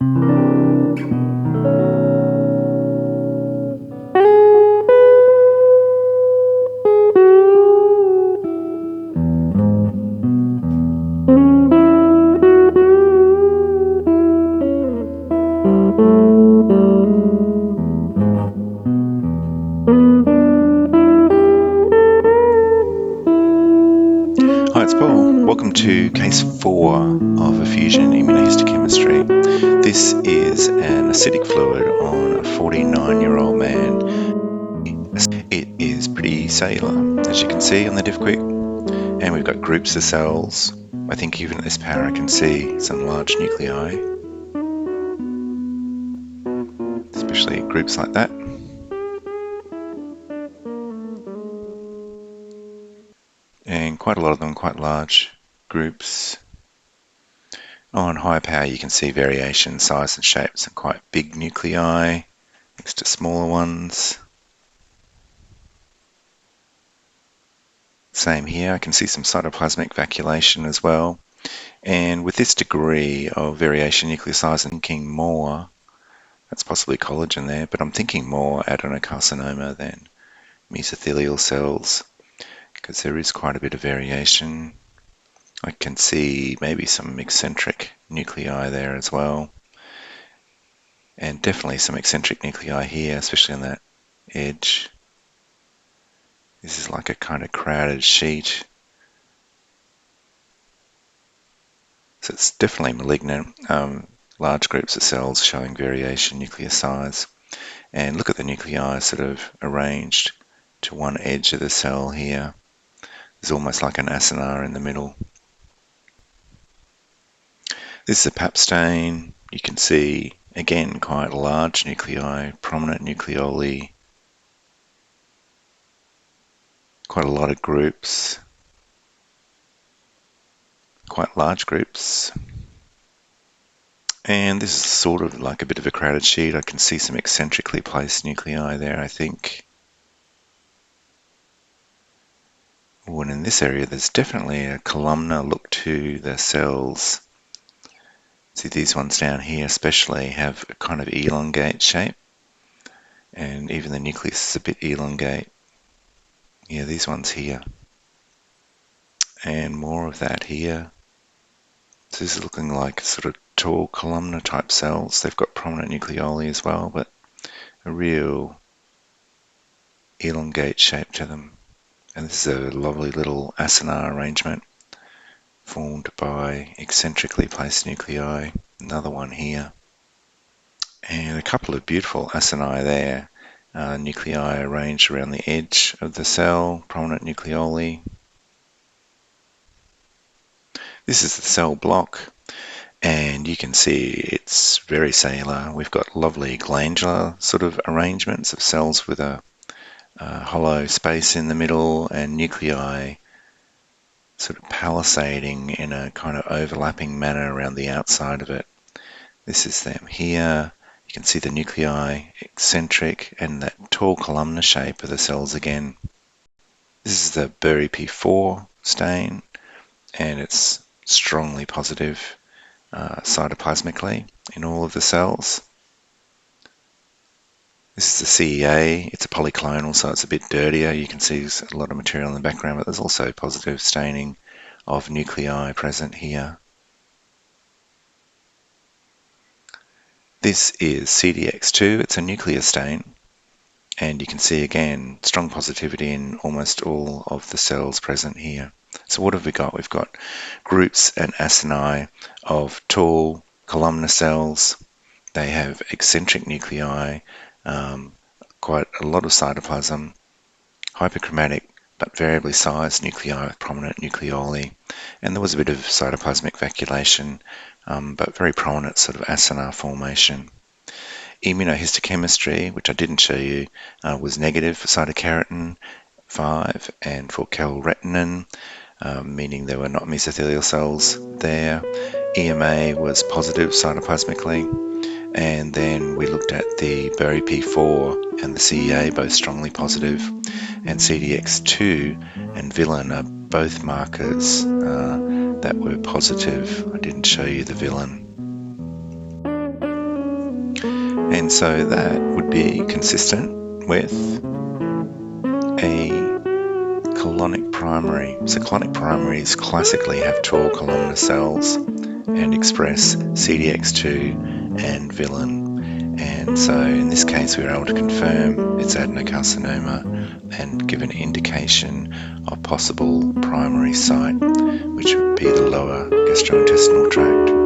Hi, it's Paul. Welcome to Case 4 of Effusion Immunohistochemistry. This is an acidic fluid on a 49-year-old man. It is pretty cellular, as you can see on the diff quick, and we've got groups of cells. I think even at this power I can see some large nuclei, especially groups like that. And quite a lot of them, quite large groups. On high power you can see variation, size and shape, some quite big nuclei next to smaller ones. Same here, I can see some cytoplasmic vacuolation as well. And with this degree of variation nuclear size, I'm thinking more, that's possibly collagen there, but I'm thinking more adenocarcinoma than mesothelial cells, because there is quite a bit of variation. I can see maybe some eccentric nuclei there as well, and definitely some eccentric nuclei here, especially on that edge. This is like a kind of crowded sheet. So it's definitely malignant. Large groups of cells showing variation nuclear size. And look at the nuclei sort of arranged to one edge of the cell here. There's almost like an acinar in the middle. This is a pap stain. You can see, again, quite large nuclei, prominent nucleoli, quite a lot of groups, quite large groups. And this is sort of like a bit of a crowded sheet. I can see some eccentrically placed nuclei there, I think. Oh, and in this area there's definitely a columnar look to the cells. See, these ones down here especially have a kind of elongate shape, and even the nucleus is a bit elongate. Yeah, these ones here. And more of that here. So this is looking like sort of tall columnar type cells. They've got prominent nucleoli as well, but a real elongate shape to them. And this is a lovely little acinar arrangement formed by eccentrically placed nuclei. Another one here. And a couple of beautiful acini there. Nuclei arranged around the edge of the cell, prominent nucleoli. This is the cell block, and you can see it's very cellular. We've got lovely glandular sort of arrangements of cells with a hollow space in the middle and nuclei sort of palisading in a kind of overlapping manner around the outside of it. This is them here. You can see the nuclei eccentric and that tall columnar shape of the cells again. This is the Berry P4 stain, and it's strongly positive cytoplasmically in all of the cells. This is the CEA. It's a polyclonal, so it's a bit dirtier. You can see there's a lot of material in the background, but there's also positive staining of nuclei present here. This is CDX2. It's a nuclear stain, and you can see again strong positivity in almost all of the cells present here. So what have we got? We've got groups and acini of tall columnar cells. They have eccentric nuclei, quite a lot of cytoplasm, hyperchromatic but variably sized nuclei with prominent nucleoli, and there was a bit of cytoplasmic vacuolation, but very prominent sort of acinar formation. Immunohistochemistry, which I didn't show you, was negative for cytokeratin 5 and for calretinin, meaning there were not mesothelial cells there. EMA was positive cytoplasmically. And then we looked at the Berry P4 and the CEA, both strongly positive, and CDX2 and villain are both markers that were positive. I didn't show you the villain. And so that would be consistent with a colonic primary. So colonic primaries classically have tall columnar cells and express CDX2 and vilin. And so in this case we were able to confirm it's adenocarcinoma and give an indication of possible primary site, which would be the lower gastrointestinal tract.